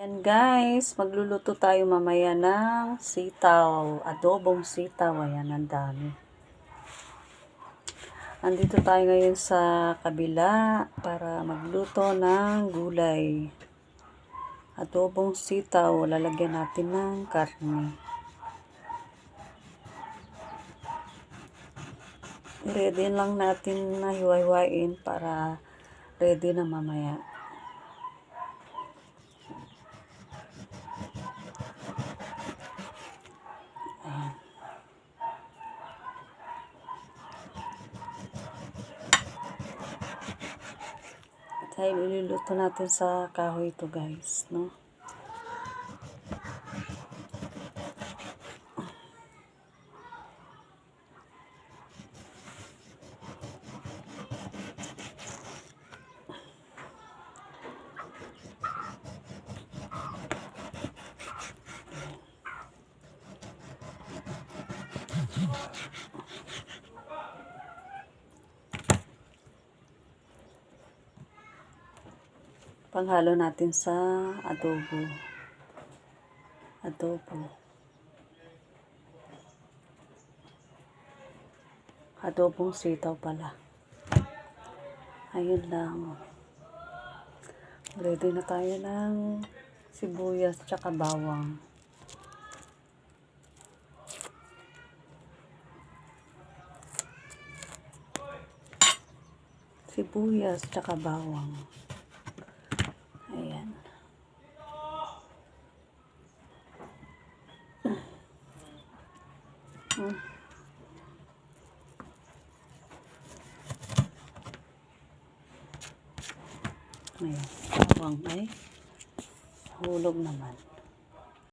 Yan guys, magluluto tayo mamaya ng sitaw, adobong sitaw. Ayan, ang dami. Andito tayo ngayon sa kabila para magluto ng gulay. Adobong sitaw, lalagyan natin ng karne. I-ready lang natin na hiwa-hiwain para ready na mamaya. Tayo iluluto natin sa kahoy ito guys, no? Panghalo natin sa adobo. Adobong sitaw pala. Ayun lang. Ready na tayo ng sibuyas tsaka bawang. Sibuyas tsaka bawang. Ayan. Ayan. Bawang ay hulog naman.